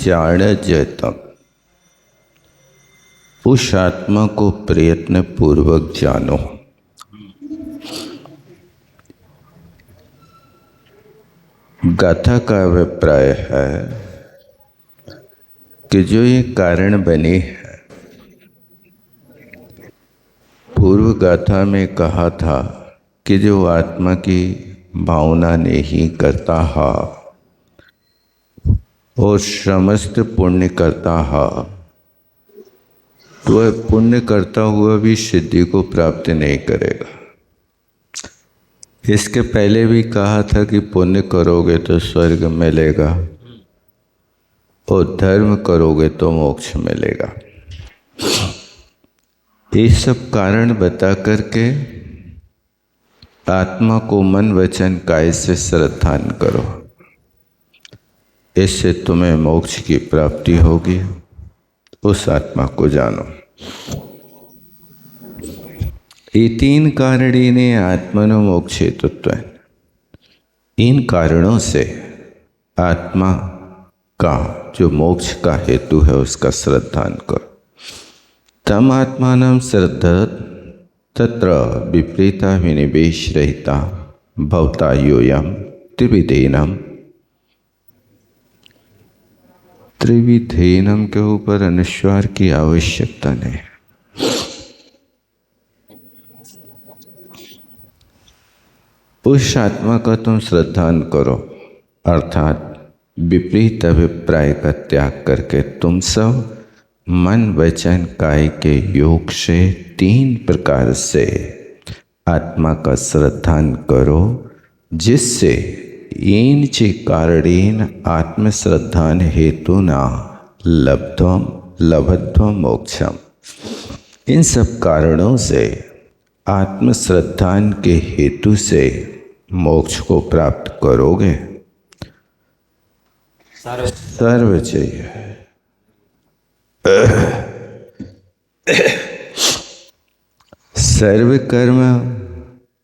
जाणजतम, उस आत्मा को प्रयत्न पूर्वक जानो। गाथा का अभिप्राय है कि जो ये कारण बनी है, पूर्व गाथा में कहा था कि जो आत्मा की भावना नहीं करता है और समस्त पुण्य करता है, तो वह पुण्य करता हुआ भी सिद्धि को प्राप्त नहीं करेगा। इसके पहले भी कहा था कि पुण्य करोगे तो स्वर्ग मिलेगा और धर्म करोगे तो मोक्ष मिलेगा। ये सब कारण बता करके आत्मा को मन वचन काय से श्रद्धान करो, इससे तुम्हें मोक्ष की प्राप्ति होगी। उस आत्मा को जानो। ये तीन कारणीने आत्मनो मोक्षेतुत्व। इन कारणों से आत्मा का जो मोक्ष का हेतु है उसका श्रद्धान करो। तम आत्मानं श्रद्धा तत्र विपरीता विनिवेश रहिता भवता योयम त्रिविधेनम। त्रिविधेनम के ऊपर अनुस्वार की आवश्यकता नहीं। उस आत्मा का तुम श्रद्धान करो, अर्थात विपरीत अभिप्राय का त्याग करके तुम सब मन वचन काय के योग से तीन प्रकार से आत्मा का श्रद्धान करो, जिससे येन च कारणेन आत्मश्रद्धान हेतुना लभध्वम मोक्षम। इन सब कारणों से आत्मश्रद्धान के हेतु से मोक्ष को प्राप्त करोगे। सर्व चाहिए सर्व कर्म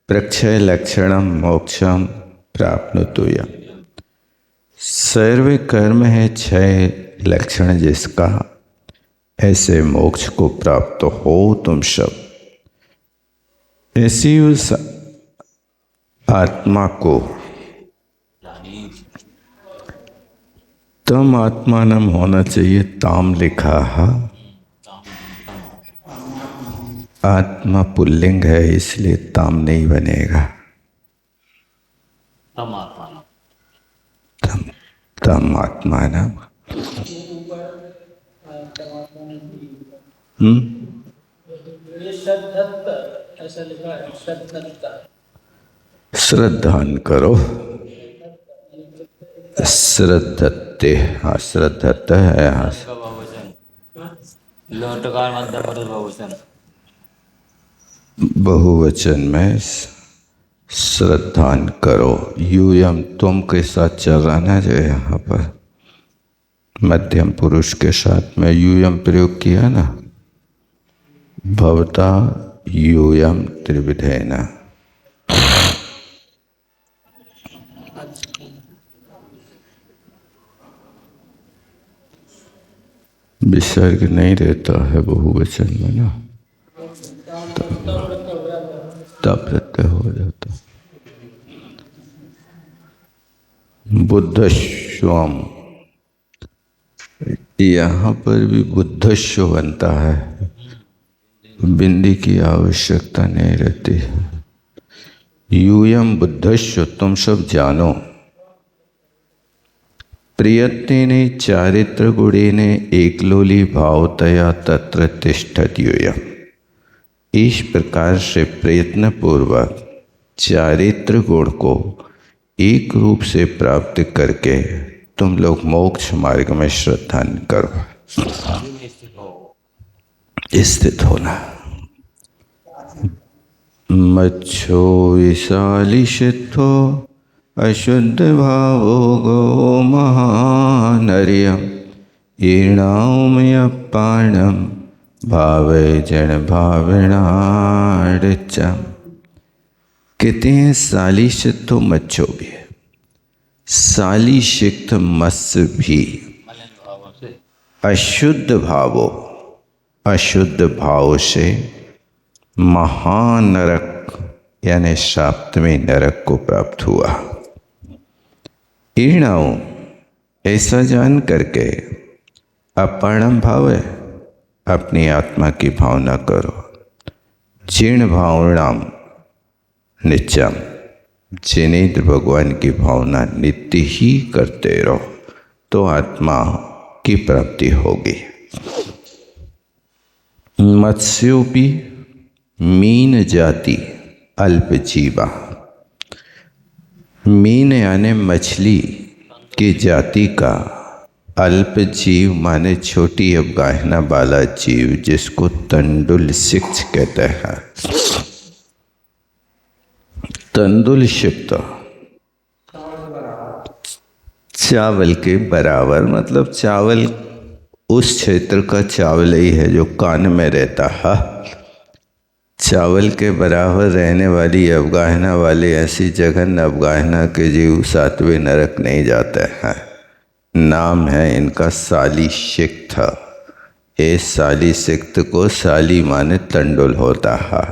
प्रक्षय लक्षणम मोक्षम प्राप्नुतुयम। सर्व कर्म है क्षय लक्षण जिसका, ऐसे मोक्ष को प्राप्त हो तुम सब। ऐसी उस आत्मा को तम आत्मानम होना चाहिए, ताम लिखा है। आत्मा पुल्लिंग है इसलिए ताम नहीं बनेगा। तम आत्मानम। श्रद्धान करो। श्रद्धते, हाँ श्रद्धत है। हाँ बहुवचन में श्रद्धान करो। यूयम तुम के साथ चल रहा ना जो यहाँ पर मध्यम पुरुष के साथ में यूयम प्रयोग किया ना, भवता यूयम त्रिविधेन। विसर्ग नहीं रहता है बहुवचन में ना, तब प्रत्यय हो जाता। बुद्धस्वम, यहाँ पर भी बुद्धस्व बनता है, बिंदी की आवश्यकता नहीं रहती है। यूयम बुद्धस्व, तुम सब जानो। प्रियत्तेने चारित्र गुणेने एकलोली भावतया तत्र तिष्ठति यूयम। इस प्रकार से प्रयत्न पूर्वक चारित्र गुण को एक रूप से प्राप्त करके तुम लोग मोक्ष मार्ग में श्रद्धान करो, स्थित होना। मच्छो विशालिषित्थो अशुद्ध भावो गो महानर्यम ईर्णामय पाणम भावे जन भावनाड़चम। कहते हैं सालिषित्थो मच्छो भी है, सालिषिक्त मत्स्य भी अशुद्ध भावों, अशुद्ध भाव से महानरक यानी सातवें नरक को प्राप्त हुआ। ईर्णाओं, ऐसा जान करके अपरम भाव है, अपनी आत्मा की भावना करो। जीर्ण भावनाम नित्यम, जिनेन्द्र भगवान की भावना नित्य ही करते रहो तो आत्मा की प्राप्ति होगी। मत्स्योपी मीन जाति अल्पजीवा, मीन यानी मछली की जाति का अल्प जीव माने छोटी अवगाहना वाला जीव, जिसको तंडुल सिक्त कहते हैं। तंडुल सिक्त चावल के बराबर, मतलब चावल उस क्षेत्र का चावल ही है जो कान में रहता है। चावल के बराबर रहने वाली अवगाहना वाले ऐसी जघन्य अवगाहना के जीव सातवें नरक नहीं जाते हैं। नाम है इनका साली सिक्त। इस साली सिक्त को साली माने तंडुल होता है,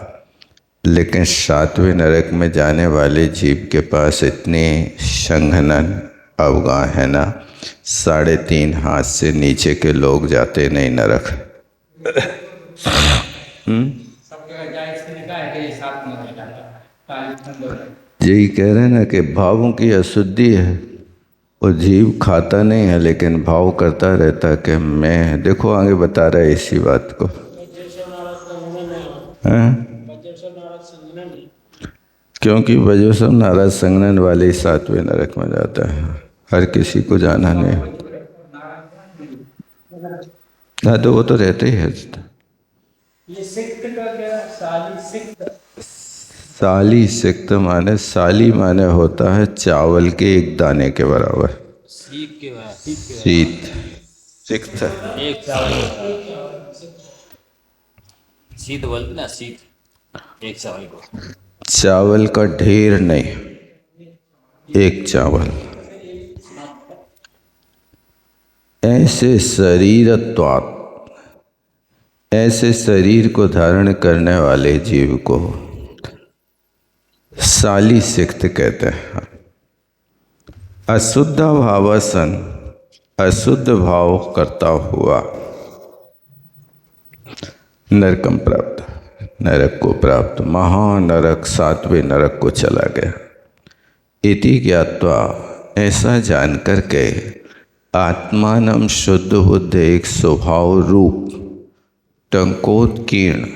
लेकिन सातवें नरक में जाने वाले जीव के पास इतने संघनन अवगाहना 3.5 हाथ से नीचे के लोग जाते नहीं नरक। यही कह रहे हैं ना कि भावों की अशुद्धि है। वो जीव खाता नहीं है लेकिन भाव करता रहता है कि मैं, देखो आगे बता रहा है इसी बात को। क्योंकि वजोसम नाराज संगनन वाले 7वें नरक में जाता है, हर किसी को जाना नहीं। हाँ तो वो तो रहते ही है। ये सिक्त का क्या? साली सिक्त। साली सिक्त माने, साली माने होता है चावल के एक दाने के बराबर। सीत के बराबर। सीत सिक्त एक चावल। सीत बोलते ना, सीत एक चावल को। चावल का ढेर नहीं, एक चावल। ऐसे शरीरत्वात्, ऐसे शरीर को धारण करने वाले जीव को साली सिक्त कहते हैं। अशुद्ध भावासन, अशुद्ध भाव करता हुआ नरकम प्राप्त, नरक को प्राप्त, महानरक 7वें नरक को चला गया। इति ज्ञात्वा, ऐसा जान करके आत्मानम शुद्ध बुद्ध एक स्वभाव रूप टंकोत्कीर्ण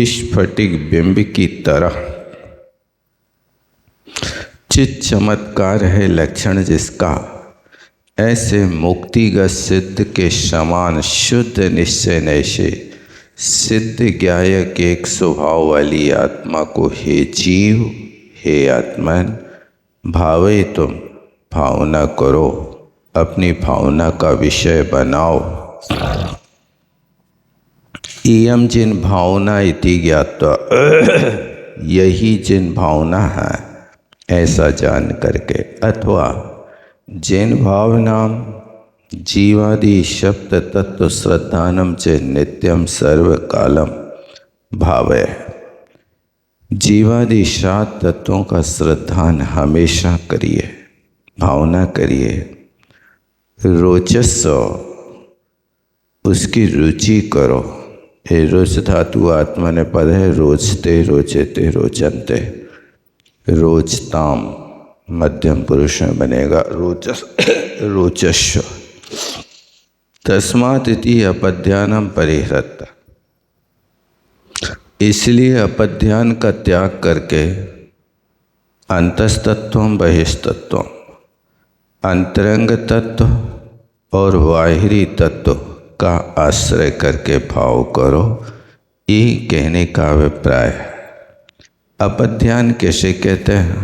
स्फटिक बिंब की तरह, चित चमत्कार है लक्षण जिसका, ऐसे मुक्तिगत सिद्ध के समान शुद्ध निश्चय नैशे सिद्ध ज्ञायक एक स्वभाव वाली आत्मा को हे जीव, हे आत्मन, भावे तुम भावना करो, अपनी भावना का विषय बनाओ। इयम जिन भावना इति ज्ञात्वा, यही जिन भावना है ऐसा जान करके, अथवा जिन भावनाम जीवादि शब्द तत्व श्रद्धानम च नित्यम सर्व कालम भावय, जीवादि 7 तत्वों का श्रद्धान हमेशा करिए, भावना करिए। रोचस्व, उसकी रुचि करो। ये रोच धातु आत्मा ने पद है, रोचते रोचते रोचनते, रोचताम मध्यम पुरुष में बनेगा, रोचस रोचस्व। तस्मात् इति अपध्यानम परिहृत, इसलिए अपध्यान का त्याग करके अंतस्तत्वम बहिस्तत्वम, अंतरंग तत्व और बाहरी तत्व का आश्रय करके भाव करो। ये कहने का अभिप्राय है। अपध्यान कैसे कहते हैं?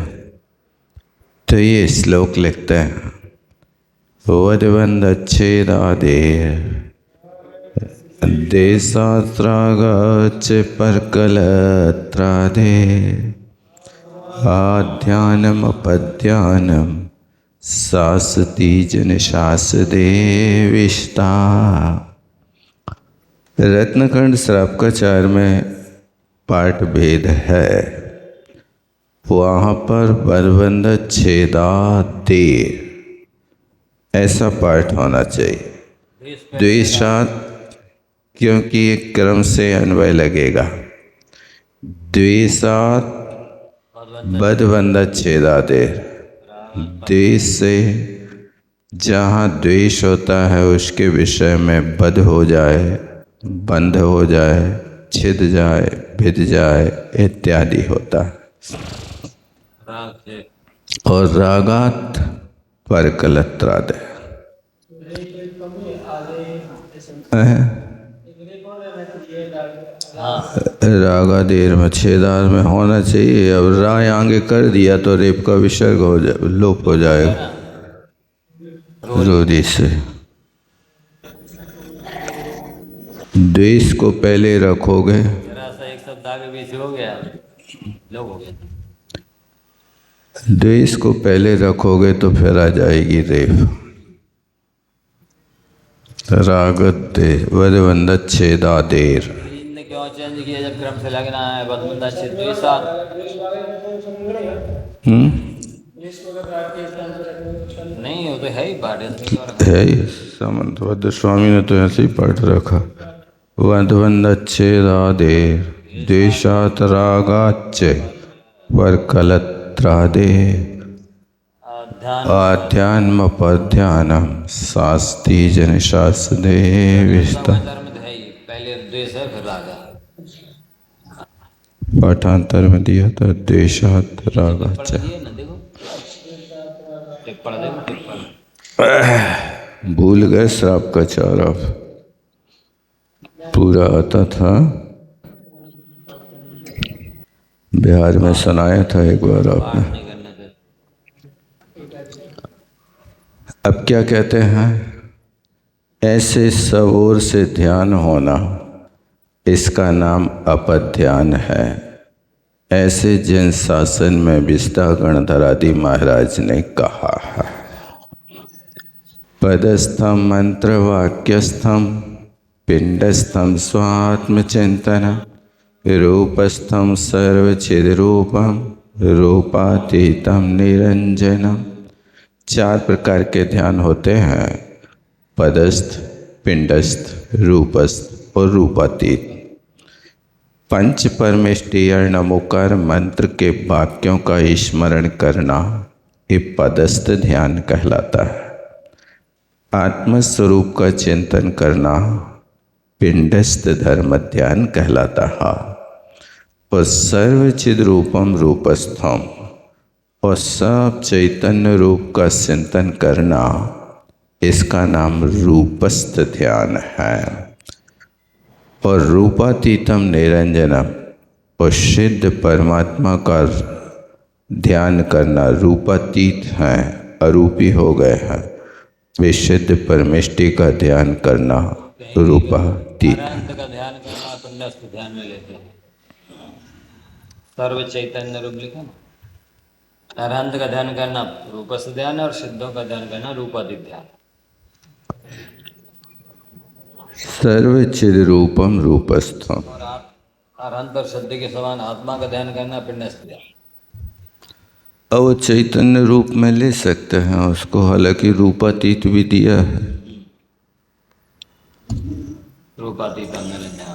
तो ये श्लोक लिखते हैं, वदवंद अच्छेदादे देशात्रागच परकलत्रादे आध्यानम अपध्यानम सासती जन शास देविष्टा। रत्नखंड श्रावकाचार में पाठ भेद है। वहाँ पर बरबंद छेदा देर ऐसा पाठ होना चाहिए। द्वेषात क्योंकि एक क्रम से अन्वय लगेगा। द्वेषात बदबंद छेदा देर। द्वेष से जहाँ द्वेष होता है उसके विषय में बद हो जाए, बंध हो जाए, छिद जाए, भिद जाए इत्यादि होता है। और रागात पर कलत्राद रागा देर में छेदार में होना चाहिए। अब राय आगे कर दिया तो रेप का विसर्ग हो जाए, लोप हो जाएगा रोधी से। द्वेष को पहले रखोगे, एक शब्द आगे पीछे हो गया, लोप हो गया। द्वेष को पहले रखोगे तो फिर आ जाएगी रेप। रागत वदवंद छेदा देर। इनने क्यों चेंज किया जब क्रम से लगना है? बदबंदा छेद द्वेषात। नहीं वो तो है ही पाठ है ही सामंतभद्र स्वामी ने तो ऐसे ही पाठ रखा। वदवंद छेदा देर द्वेषात रागाच्च पर कलत्रादे आध्यात्म पध्यानम शास्ति जन शास देविष्टा। पहले द्वेष है फिर राग। पाठांतर में दिया था द्वेषात रागाच्च। भूल गए श्राप का चारा पूरा आता था। बिहार में सुनाया था एक बार आपने। अब क्या कहते हैं? ऐसे सब ओर से ध्यान होना, इसका नाम अपध्यान है। ऐसे जिन शासन में विस्ता गणधरादि महाराज ने कहा है। पदस्थम मंत्र वाक्यस्थम पिंडस्थम स्वात्मचिंतन रूपस्थम सर्वचिद्रूपम रूपातीतम निरंजनम। चार प्रकार के ध्यान होते हैं: पदस्थ, पिंडस्थ, रूपस्थ और रूपातीत। पंच परमेष्ठीय नमोकार मंत्र के वाक्यों का स्मरण करना ये पदस्थ ध्यान कहलाता है। आत्मस्वरूप का चिंतन करना पिंडस्थ धर्म ध्यान कहलाता है। और सर्वचिद रूपम रूपस्थम और सब चैतन्य रूप का चिंतन करना, इसका नाम रूपस्थ ध्यान है। और रूपातीतम निरंजनम और सिद्ध परमात्मा का ध्यान करना। रूपातीत हैं, अरूपी हो गए हैं, वे सिद्ध परमेष्टि का ध्यान करना रूपातीत है। का ध्यान करना पिंडस्थ ध्यान में लेते हैं। सर्व चैतन्य रूप लिखा ना। अरहंत का ध्यान करना रूपस्थ ध्यान और सिद्धों का ध्यान करना रूपातीत ध्यान। सर्वचिद रूपम रूपस्थम। और अरहंत और सिद्ध के समान आत्मा का ध्यान करना पिंडस्थ ध्यान। अब चैतन्य रूप में ले सकते हैं उसको, हालांकि रूपातीत भी दिया है। रूपातीत निरंजन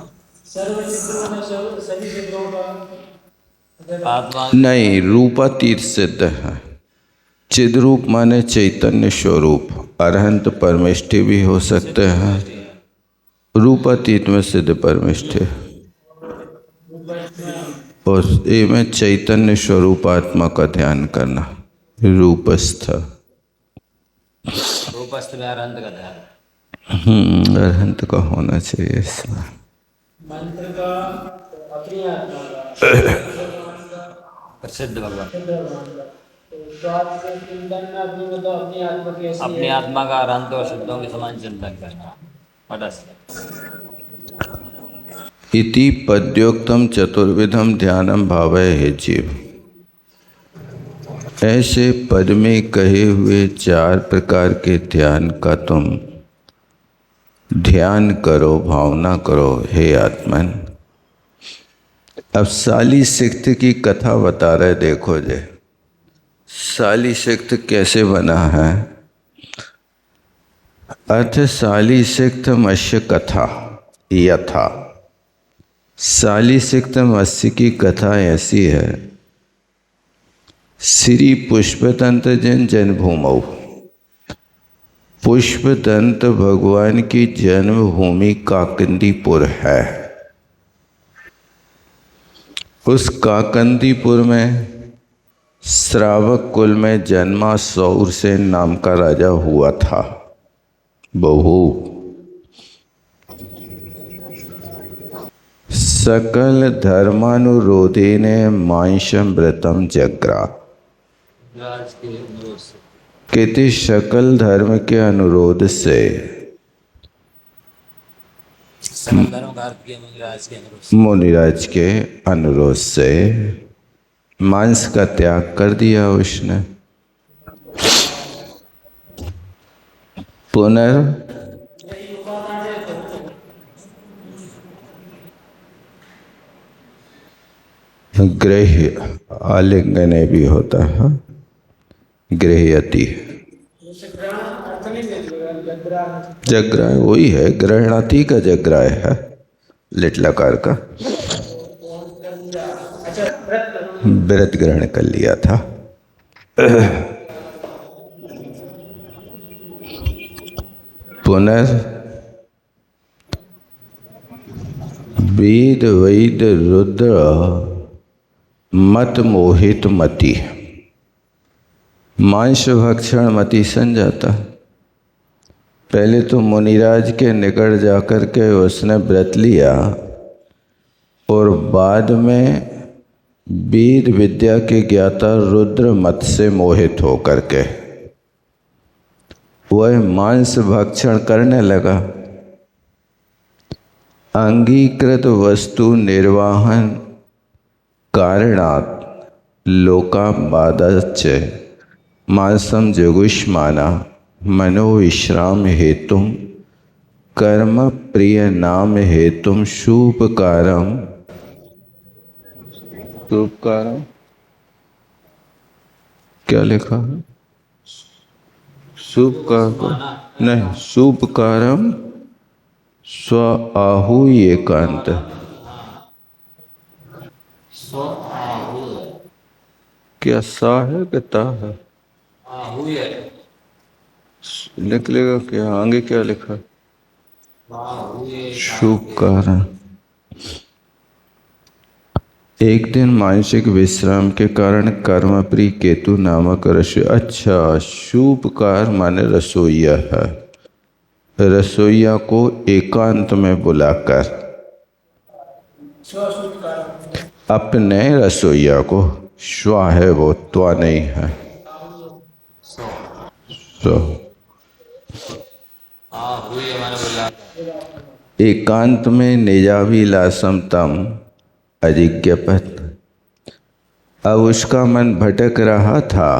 सभी चित्रों का आत्मा नहीं, रूपातीत सिद्ध है। चिद्रूप माने चैतन्य स्वरूप। अरहंत परमेष्ठि भी हो सकते हैं, रूपातीत में सिद्ध परमेष्ठि। और ये में चैतन्य स्वरूप आत्मा का ध्यान करना रूपस्थ। रूपस्थ में अरहंत का ध्यान। अरहंत का होना चाहिए इसमें। मंत्र का अपनी आत्मा का प्रसिद्ध भगवान अपनी आत्मा का अरहंत और सिद्धों के समान चिंतन करना पदस्थ। इति पद्योक्तम चतुर्विधम ध्यानम भावय हे जीव। ऐसे पद में कहे हुए 4 प्रकार के ध्यान का तुम ध्यान करो, भावना करो हे आत्मन। अब साली सिक्त की कथा बता रहे, देखो जे साली सिक्त कैसे बना है। अर्थ साली सिक्त मत्स्य कथा यथा। साली सिक्त मत्स्य की कथा ऐसी है। श्री पुष्पदंत जिन जन्मभूमौ, पुष्पदंत भगवान की जन्मभूमि काकंदीपुर है। उस काकंदीपुर में श्रावक कुल में जन्मा सौरसेन नाम का राजा हुआ था। बहु सकल धर्मानुरोधे ने मांसम व्रतम जग्रा। राज के अनुरोध से, कहते सकल धर्म के अनुरोध से, सकल धर्म का अर्थ किया मुनिराज के अनुरोध से, मुनिराज के अनुरोध से मांस का त्याग कर दिया उसने। पुनर् गृह आलिंगने भी होता है, गृहयति जग्राह वही है, ग्रहणाति का जग्राह है, लिटलकार का व्रत ग्रहण कर लिया था। पुनर् वेद वैद रुद्र मत मोहित मति, मांस भक्षण मति सन जाता। पहले तो मुनिराज के निकट जाकर के उसने व्रत लिया और बाद में वेद विद्या के ज्ञाता रुद्र मत से मोहित होकर के वह मांस भक्षण करने लगा। अंगीकृत वस्तु निर्वाहन कारणात् लोकाबादच मांसम जुगुष्माना मनोविश्राम हेतुम कर्म प्रिय नाम हेतुम शुभकारम। शुभकारम क्या लिखा है? शुभकार नहीं, शुभकारम स्व आहु एकांत। क्या सा है कि ता है? लिख लेगा क्या? आगे क्या लिखा? शुभ कारण। एक दिन मानसिक विश्राम के कारण कर्मप्रिय केतु नामक रसोई, अच्छा शुभकार माने रसोईया है, रसोईया को एकांत में बुलाकर अपने रसोईया को, श्वा है वो, त्वा नहीं है, एकांत में निजाभिलाषम तम अजिज्ञपत। अब उसका मन भटक रहा था,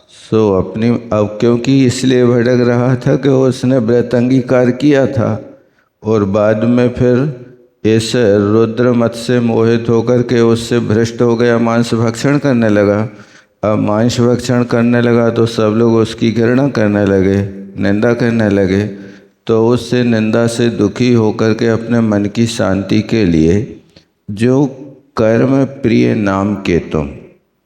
सो अपनी, अब क्योंकि इसलिए भटक रहा था कि उसने व्रत अंगीकार किया था और बाद में फिर इस रुद्र मत से मोहित होकर के उससे भ्रष्ट हो गया, मांस भक्षण करने लगा। अब मांस भक्षण करने लगा तो सब लोग उसकी घृणा करने लगे, निंदा करने लगे। तो उससे निंदा से दुखी होकर के अपने मन की शांति के लिए जो कर्म प्रिय नाम के तुम,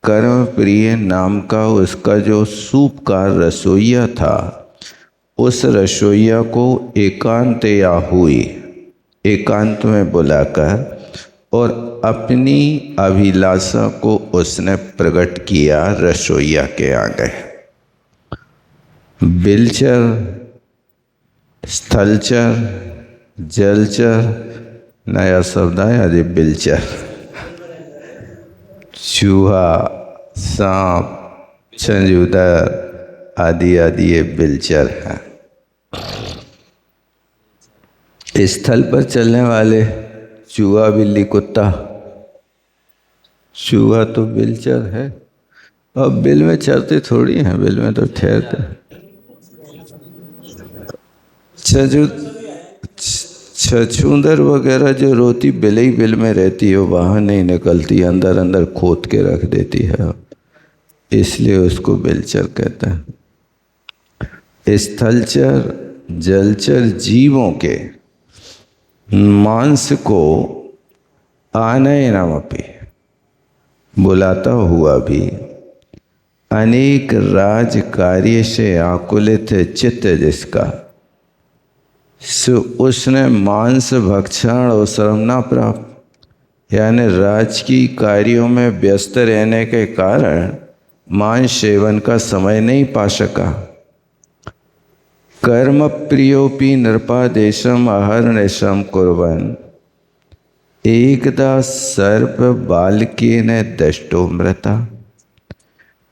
कर्म प्रिय नाम का उसका जो सूपकार रसोईया था, उस रसोईया को एकांत या हुई, एकांत में बुलाकर और अपनी अभिलाषा को उसने प्रकट किया रसोईया के आगे। बिलचर, स्थलचर, जलचर, नया शब्द आया जी, बिलचर, चूहा, सांप, छंजूदर आदि आदि ये बिलचर हैं। स्थल पर चलने वाले चूहा, बिल्ली, कुत्ता, चूहा तो बिलचर है अब बिल में चरते थोड़ी हैं, बिल में तो ठहरते। छछूंदर वगैरह जो रोती बिल ही बिल में रहती है, बाहर नहीं निकलती, अंदर अंदर खोद के रख देती है, इसलिए उसको बिलचर कहते हैं। स्थलचर जलचर जीवों के मांस को आनयनमपि, बुलाता हुआ भी, अनेक राज कार्य से आकुलित चित्त जिसका, सो उसने मांस भक्षण और श्रम न प्राप्त, यानी राजकीय कार्यों में व्यस्त रहने के कारण मांस सेवन का समय नहीं पा सका। कर्म प्रियोपि नृपादेशम अहर्निशम कुर्वन्, एकदा सर्प बालकेन दष्टो मृता।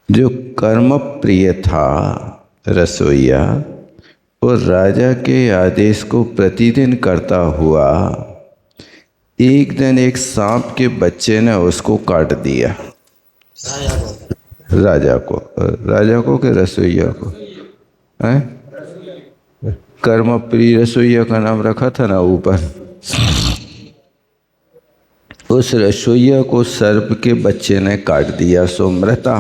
जो कर्म प्रिय था रसोईया, और राजा के आदेश को प्रतिदिन करता हुआ एक दिन एक सांप के बच्चे ने उसको काट दिया। राजा को कि रसोईया को? हैं? कर्म प्रिय रसोईया का नाम रखा था ना ऊपर। उस रसोईया को सर्प के बच्चे ने काट दिया, सो मृता,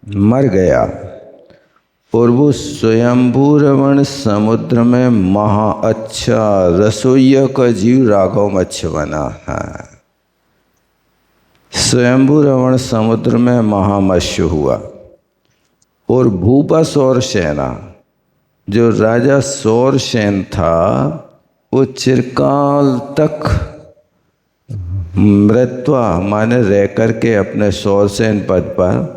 मर गया। और वो स्वयंभू रमण समुद्र में महा अच्छा रसोईया का जीव राघव मच्छ बना है। स्वयंभू रमण समुद्र में महामत्स्य हुआ। और भूपा सौरसेना, जो राजा सौरसेन था, वो चिरकाल तक मृत्वा माने रह करके अपने सौरसेन पद पर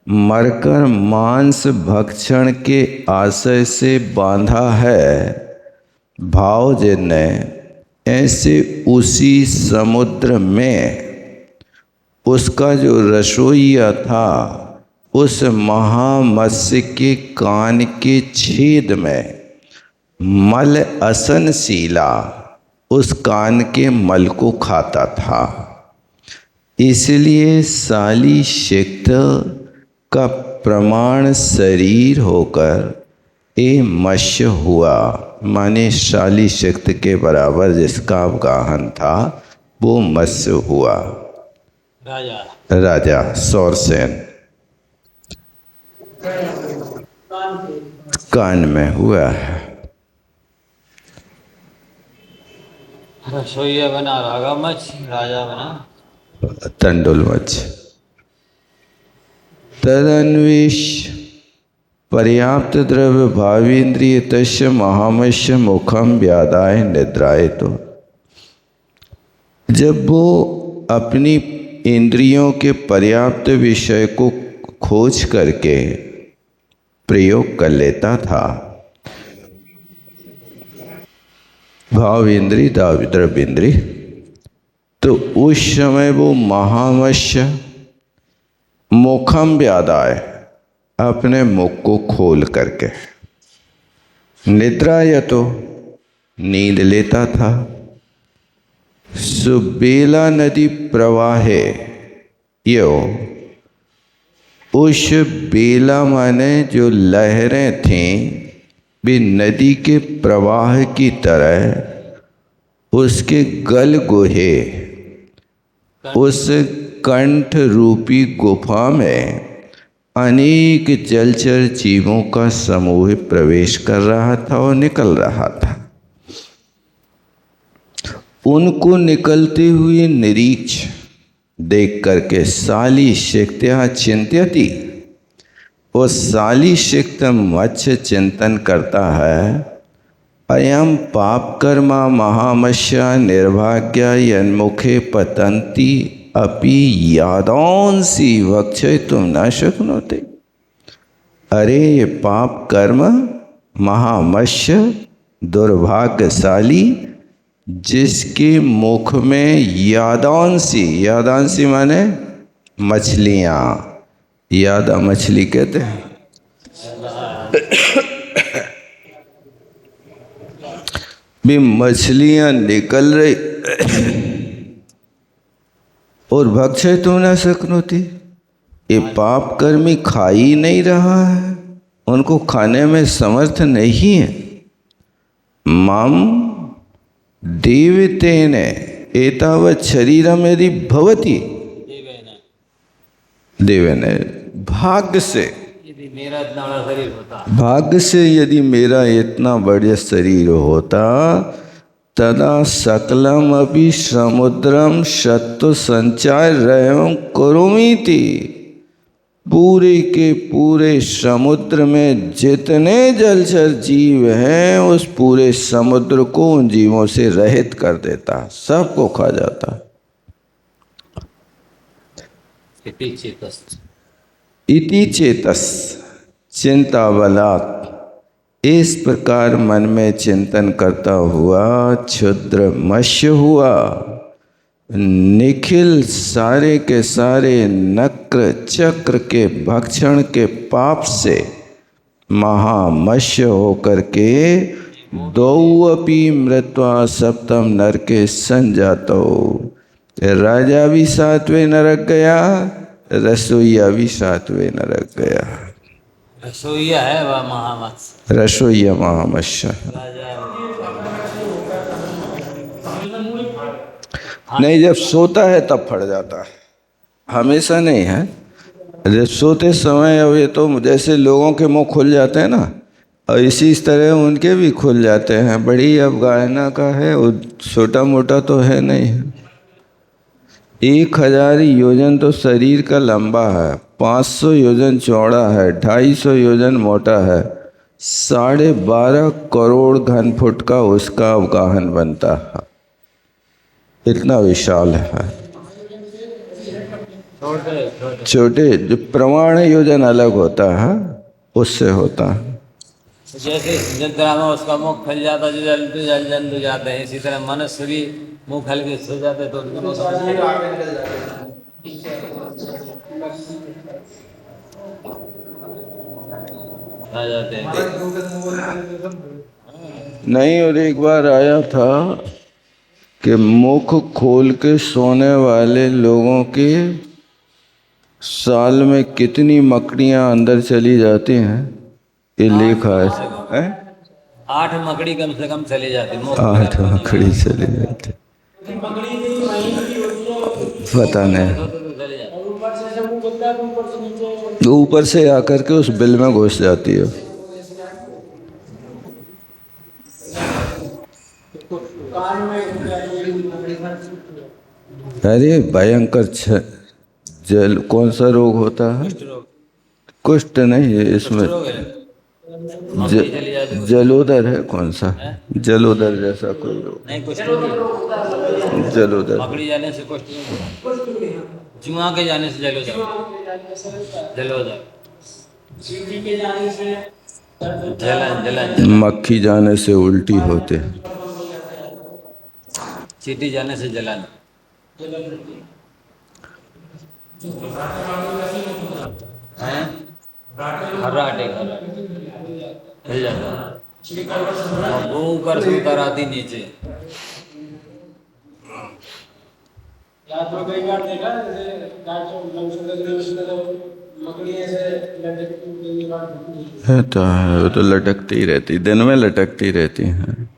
मरकर मांस भक्षण के आशय से बांधा है भाव जिनने, ऐसे उसी समुद्र में उसका जो रसोईया था, उस महामत्स्य के कान के छेद में मल असनशीला उस कान के मल को खाता था। इसलिए साली शिक्त का प्रमाण शरीर होकर ए मत्स्य हुआ, माने शाली शक्त के बराबर जिसका अवगाहन था वो मत्स्य हुआ। राजा सौरसेन कान में हुआ है। रसोईया बना राघव मच्छ, राजा बना तंडुल मच्छ। तदन्वेश पर्याप्त द्रव्य भावेन्द्रिय तस्य महामस्य मुखम व्यादाय निद्राए। तो जब वो अपनी इंद्रियों के पर्याप्त विषय को खोज करके प्रयोग कर लेता था, भाव इंद्री द्रव्य इंद्री, तो उस समय वो महामस्य मुखम व्यादाय, अपने मुख को खोल करके, निद्रा या तो नींद लेता था। सुबेला नदी प्रवाहे, यो उस बेला माने जो लहरें थीं भी नदी के प्रवाह की तरह उसके गल गुहे उस कंठ रूपी गुफा में अनेक जलचर जीवों का समूह प्रवेश कर रहा था और निकल रहा था। उनको निकलते हुए निरीक्ष देख करके साली शिक्त्या चिंत्यति, वो साली शिक्त मत्स्य चिंतन करता है, अयम पाप कर्मा महामस्या निर्भाग्या यन्मुखे पतंती अपि यादौंसी वक्षयितुं न शक्नोति। अरे ये पाप कर्म महामत्स्य दुर्भाग्यशाली, जिसके मुख में यादौंसी, यादौंसी माने मछलियाँ, यादा मछली कहते हैं, भी मछलियाँ निकल रही और भक्षय तुम न शक्नोति, ये पाप कर्मी खा ही नहीं रहा है, उनको खाने में समर्थ नहीं है। माम देवतेन एतावत् शरीरम यदि भवति, देवेन भाग्य से, यदि मेरा इतना बड़ा शरीर होता, भाग्य से यदि मेरा इतना बढ़िया शरीर होता, तदा सकलम अपि समुद्रम सत्व संचार एवं करोमीति, पूरे के पूरे समुद्र में जितने जलचर जीव हैं उस पूरे समुद्र को उन जीवों से रहित कर देता, सबको खा जाता। इति चेतस, इति चेतस चिंता बलात्, इस प्रकार मन में चिंतन करता हुआ क्षुद्र मत्स्य हुआ, निखिल सारे के सारे नक्र चक्र के भक्षण के पाप से महामत्स्य होकर के द्वौअपि मृत्वा सप्तम नरके संजातो, राजा भी 7वें नरक गया, रसोईया भी 7वें नरक गया। रसोईया है वह महामत्स्य, रसोईया महामत्स्य नहीं, जब सोता है तब फट जाता है, हमेशा नहीं है। जब सोते समय, अब ये तो जैसे लोगों के मुंह खुल जाते हैं ना, और इसी तरह उनके भी खुल जाते हैं। बड़ी अब गायना का है, वो छोटा मोटा तो है नहीं है। 1000 योजन तो शरीर का लंबा है, 500 योजन चौड़ा है, 250 योजन मोटा है, 12.5 करोड़ घन फुट का उसका अवगाहन बनता है, इतना विशाल है। छोटे जो प्रमाण योजन अलग होता है उससे होता है। जैसे जंतरा में उसका मुख फैल जाता, जो जल जंतु जाते हैं, इसी तरह मनुष्य भी मुंह फैल के सो जाते तो आ जाते हैं। नहीं, और एक बार आया था कि मुख खोल के सोने वाले लोगों के साल में कितनी मकड़ियां अंदर चली जाती हैं, ये लिखा है। 8 मकड़ी कम से कम चली जाती, 8 मकड़ी चली जाती, पता नहीं। ऊपर से आकर के उस बिल में घुस जाती है। अरे भयंकर जल कौन सा रोग होता है? कुष्ठ नहीं है इसमें, जलोदर है। कौन सा? जलोदर जैसा कोई रोग नहीं, कुष्ठ नहीं। जलोदर, मकड़ी जाने से कुष्ठ नहीं, चूहा के जाने से जलोदर, जलोदर, चींटी के जाने से जलन, मक्खी जाने से उल्टी होते, चींटी जाने से जलन, खर्राटे हिल जाता है, वो ऊपर से उतर आती नीचे। तो कई बार देखा है तो है, वो तो लटकती ही रहती, दिन में लटकती रहती हैं।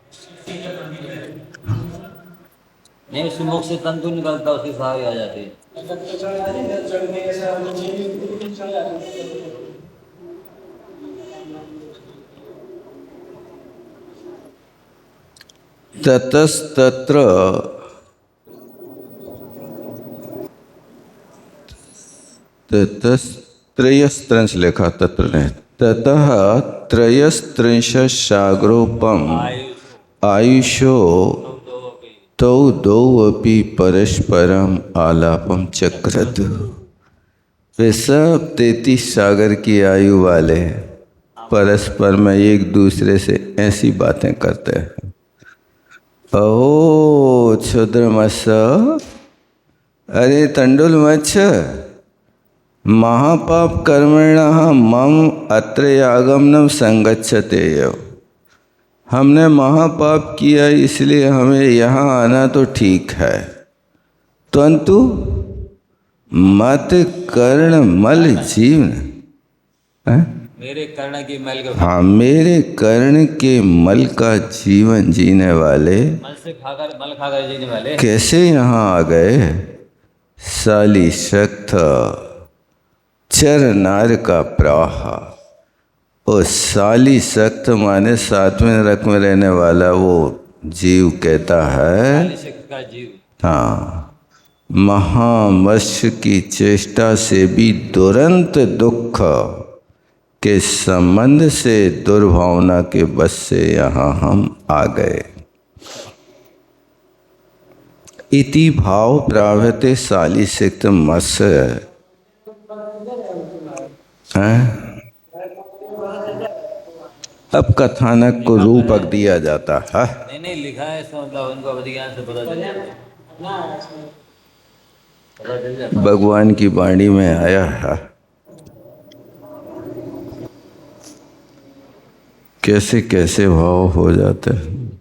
नहीं, उस मुख से तंतु निकलता, उसकी सारी आ जाती है। ततस्तत्र त्रयस्त्रंश लिखा, तत्र नहीं, ततः त्रयस्त्रिंश सागरोपम आयुषो तौ दौ अपि परस्परम आलापम चक्रत। वे सब 33 सागर की आयु वाले परस्पर में एक दूसरे से ऐसी बातें करते हैं। अहो क्षुद्र मत्स्य, अरे तंडुल मत्स्य, महापाप कर्मणः मम अत्र आगमनम संगच्छते। हमने महापाप किया इसलिए हमें यहाँ आना तो ठीक है, परंतु मत कर्ण मल जीवन। हैं? मेरे कर्ण की मल के हाँ, मेरे कर्ण के मल का जीवन जीने वाले मल खाकर जीने वाले कैसे यहाँ आ गए? साली शक्त चर नार का प्राह। ओ साली सख्त माने सातवें नरक में रहने वाला वो जीव कहता है, शक्त का जीव, हाँ, महामत्स्य की चेष्टा से भी दुरंत दुख के संबंध से दुर्भावना के बस से यहाँ हम आ गए। इति भाव प्रावते साली सिक्त मत्स्य हैं। अब कथानक को रूपक दिया जाता है। नहीं लिखा है इसका मतलब उनको अवधि ज्ञान से पता चल जाता। भगवान की वाणी में आया है। कैसे कैसे भाव हो जाते हैं।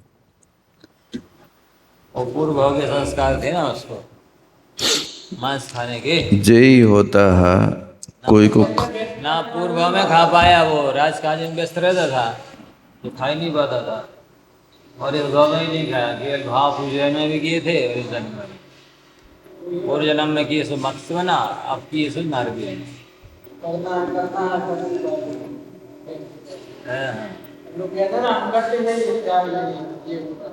और पूर्व भाव के संस्कार थे ना उसको मांस खाने के, यही होता है। कोई को ना पूर्व भाव में खा पाया, वो राजकाज में व्यस्त रहता था तो खा ही नहीं पाता था, और इस भाव में ही नहीं खाया। केवल भाव पूजन में भी किए थे और इस जन्म में भी। और जन्म में किए सो मत्स्य बना, अब किए सो नारदी। लोग कहते हैं ना, हम करते नहीं, क्या ये होता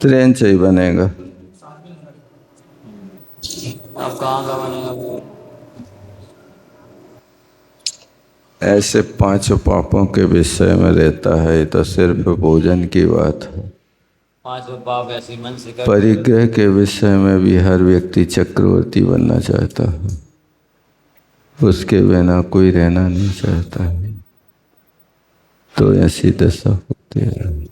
ट्रेन से ही बनेगा। अब कहाँ का बनेगा? ऐसे पांचों पापों के विषय में रहता है, तो सिर्फ भोजन की बात है। पांचों पाप ऐसी मन से कर। परिग्रह के विषय में भी हर व्यक्ति चक्रवर्ती बनना चाहता है, उसके बिना कोई रहना नहीं चाहता है। तो ऐसी दशा होती है।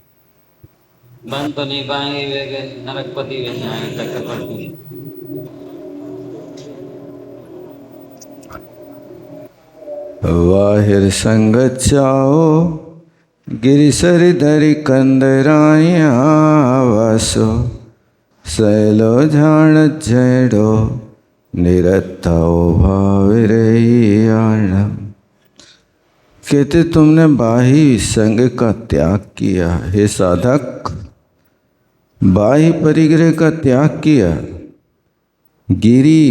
बन तो नहीं पाएंगे लेकिन नरकपति बन जाएंगे, चक्रवर्ती। वाहिर संगत जाओ गिरिसर धरि कंदराया वासो सैलो झाण झेड़ो निरताओ भाविरयाणम। कहते तुमने बाह्य संग का त्याग किया, हे साधक, बाह्य परिग्रह का त्याग किया। गिरी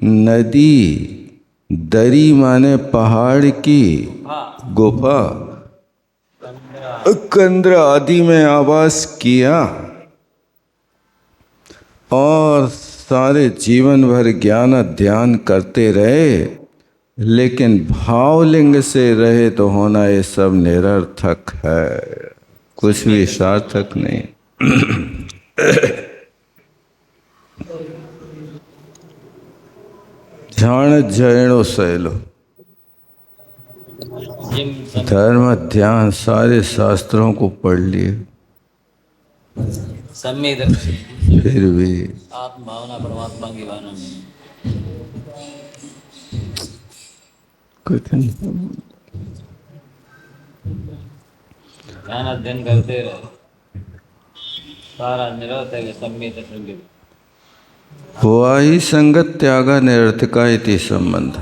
नदी, दरी माने पहाड़ की, गुफा, कंद्र आदि में आवास किया और सारे जीवन भर ज्ञान ध्यान करते रहे, लेकिन भावलिंग से रहे तो होना ये सब निरर्थक है, कुछ भी सार्थक नहीं। ध्यान जैनो सैलो, धर्म ध्यान सारे शास्त्रों को पढ़ लिए, फिर भी आत्म भावना परमात्मा की भावना नहीं। कुछ नहीं। ध्यान अध्ययन करते रहे, सारा निरर्थक सम्मित संगीत। वाही संगत त्यागा निरर्थका इति संबंध।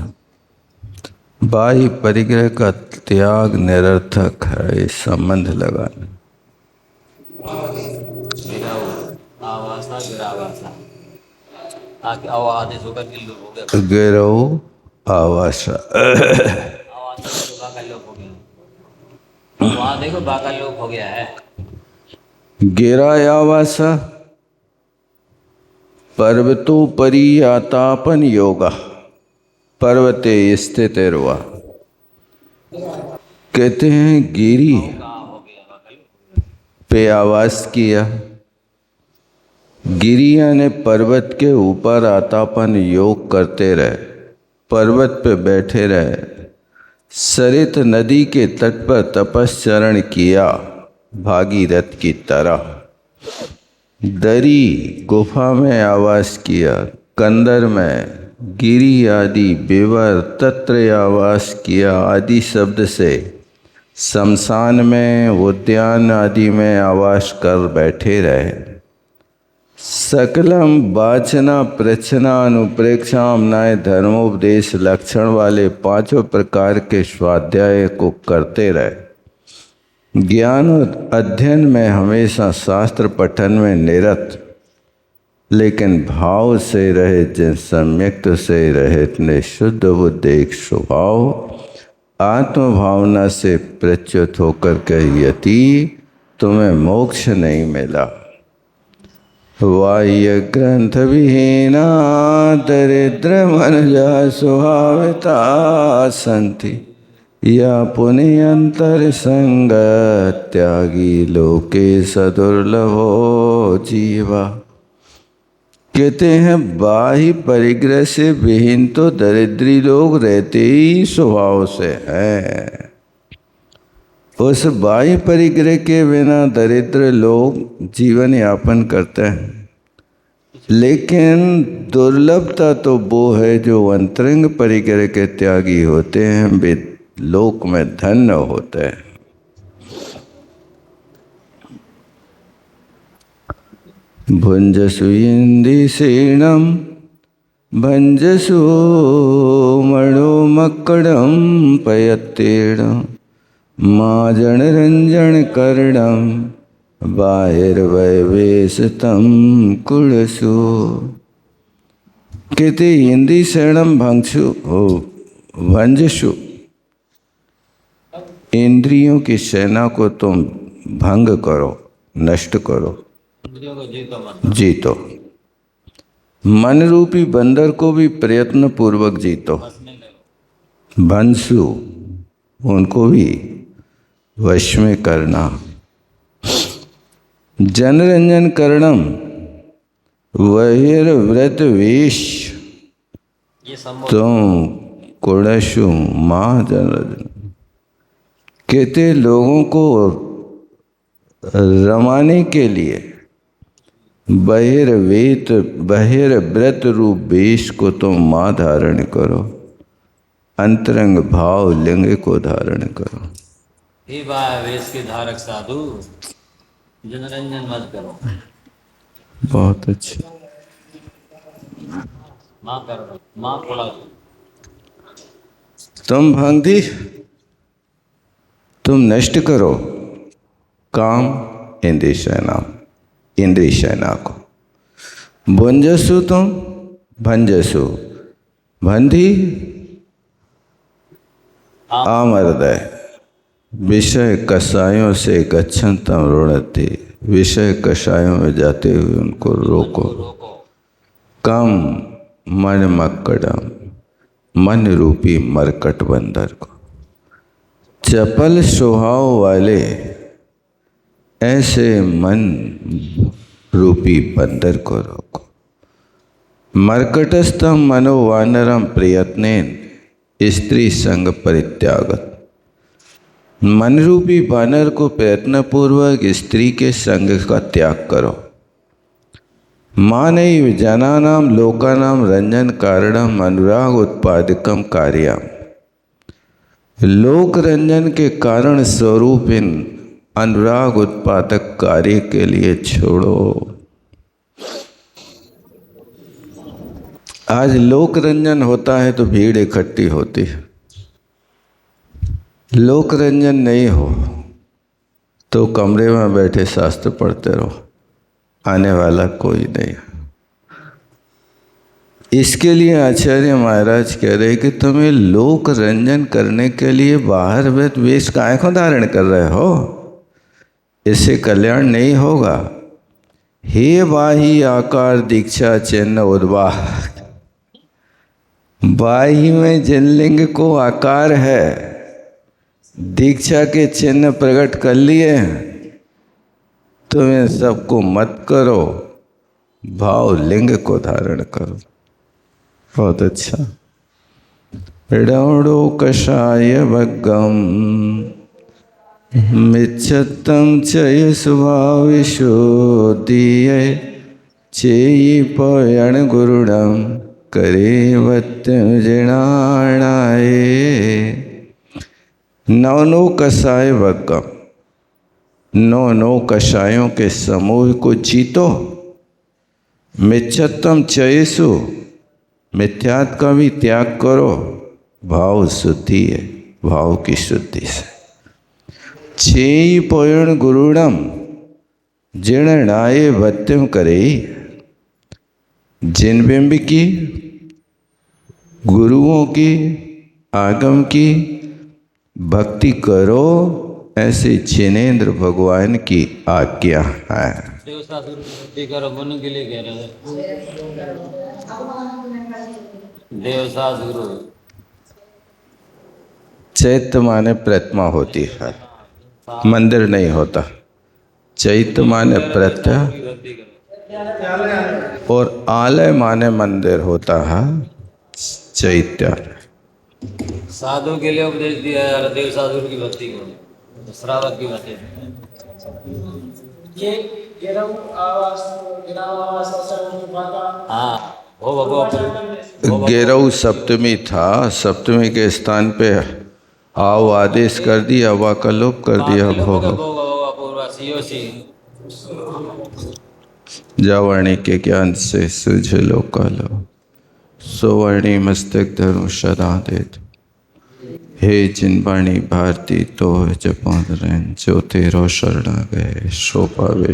बाह्य परिग्रह का त्याग निरर्थक है, इस संबंध लगाना। आवासा गिरावासा, ताकि आवाज होकर के लोग हो गए। गिरो आवासा, आवासा से बाका लोग हो गया। वहाँ देखो बाका लोग हो गया है। गिरा आवासा पर्वतोपरि आतापन योगा, पर्वते स्थित रुआ। कहते हैं गिरी पे आवास किया। गिरी यानी पर्वत के ऊपर आतापन योग करते रहे, पर्वत पे बैठे रहे, सरित नदी के तट पर तपस्चरण किया भागीरथ की तरह। दरी गुफा में आवास किया, कंदर में, गिरी आदि बेवर तत्र आवास किया आदि शब्द से शमशान में, उद्यान आदि में आवास कर बैठे रहे। सकलम वाचना प्रचना अनुप्रेक्षाम नए धर्मोपदेश लक्षण वाले पांचों प्रकार के स्वाध्याय को करते रहे। ज्ञान और अध्ययन में हमेशा शास्त्र पठन में निरत, लेकिन भाव से रहित, जिन सम्यक्त से रहित निशुद्ध बुद्ध एक स्वभाव आत्म भावना से प्रच्युत होकर के यति तुम्हें मोक्ष नहीं मिला। बाह्य ग्रंथ विहीना दरिद्र मनुजा स्वभाविता संति या पुण्य अंतर संग त्यागी लोके सदुर्लभो जीवा। कहते हैं बाह्य परिग्रह से विहीन तो दरिद्री लोग रहते ही स्वभाव से हैं। उस बाह्य परिग्रह के बिना दरिद्र लोग जीवन यापन करते हैं, लेकिन दुर्लभता तो वो है जो अंतरंग परिग्रह के त्यागी होते हैं, वे लोक में धन्य होते हैं। भुंजसु इंदिसेणम भंजसु मणो मक्कडम पयत्तेण माँ जनरंजन कर्णम बाहिर्वैवेशतम कुलसु। कहते हिंदी शरणम भंजसु, इंद्रियों की सेना को तुम भंग करो, नष्ट करो, जीतो। मन रूपी बंदर को भी प्रयत्न पूर्वक जीतो। भंसु, उनको भी वश में करना। जनरंजन करणम बहिर्व्रत वेश, तुम कुणशु माँ जनरंजन। कहते लोगों को रमाने के लिए बहिर्व्रत रूप वेश को तुम माँ धारण करो, अंतरंग भाव लिंग को धारण करो। हे वेश के धारक साधु, जनरंजन मत करो। बहुत अच्छे। माँ करो, माँ पड़ा तुम भंगी, तुम नष्ट करो काम इंद्रिय सेना को। भुंजसु तुम भंजसु, बंधी आमर्दय विषय कषायों से गच्छन्तम रुणति, विषय कषायों में जाते हुए उनको रोको। कम मन मक्कडम, मन रूपी मरकट बंदर को। चपल स्वभाव वाले ऐसे मन रूपी बंदर को रोको। मर्कटस्थम मनोवानरम प्रयत्नेन स्त्री संग परित्यागत। मन रूपी वानर को प्रयत्न पूर्वक स्त्री के संग का त्याग करो। मानव जनानाम लोकानाम रंजन कारणम अनुराग उत्पादकम कार्यम। लोक रंजन के कारण स्वरूप इन अनुराग उत्पादक कार्य के लिए छोड़ो। आज लोक रंजन होता है तो भीड़ इकट्ठी होती है। लोक रंजन नहीं हो तो कमरे में बैठे शास्त्र पढ़ते रहो, आने वाला कोई नहीं। इसके लिए आचार्य महाराज कह रहे कि तुम्हें लोक रंजन करने के लिए बाहर वेश काहे को धारण कर रहे हो, इससे कल्याण नहीं होगा। हे बाही आकार दीक्षा चिन्ह उद्वाह, बाही में जिन लिंग को आकार है, दीक्षा के चिन्ह प्रकट कर लिए हैं, तुम इन सबको मत करो, भाव लिंग को धारण करो। बहुत अच्छा। डौड़ो कषाय भग्गम मिच्छतम चय स्वभाव शुद्धिये चेयि पयण गुरुणम करे वत्यम जिणाणाये। नौ नौ कसाय वक्कम, नौ नौ कषायों के समूह को जीतो। मिच्छत्तम चयसु, मिथ्यात का भी त्याग करो। भाव शुद्धि है, भाव की शुद्धि से। छेई पोयण गुरुणम, जीर्णाय भत्यम करे। जिन बिंब की, गुरुओं की, आगम की भक्ति करो, ऐसे जिनेन्द्र भगवान की आज्ञा है। देवशास्त्र की भक्ति करो, मन के लिए कह रहे हैं। देवशास्त्र गुरु चैत्य माने प्रतिमा होती है, मंदिर नहीं होता। चैत्य माने प्रत्यय की भक्ति करो। और आलय माने मंदिर होता है चैत्य। साधु के लिए उपदेश दिया है, देव साधु की भक्ति करो, श्रावक की भक्ति। ये गिरव आवास, गिराव आवास अवसर माता। हाँ, हो भगवान। गिरऊ सप्तमी था, सप्तमी के स्थान पे आओ आदेश कर दिया, वा का लोप कर दिया। भोग जावाणी के ज्ञान से सुझ लो कालो, सोवर्णी मस्तक धरो सदा देत। हे जिनवाणी भारती तो जपा रैन, जो तेरो शरणा गए सो पावे।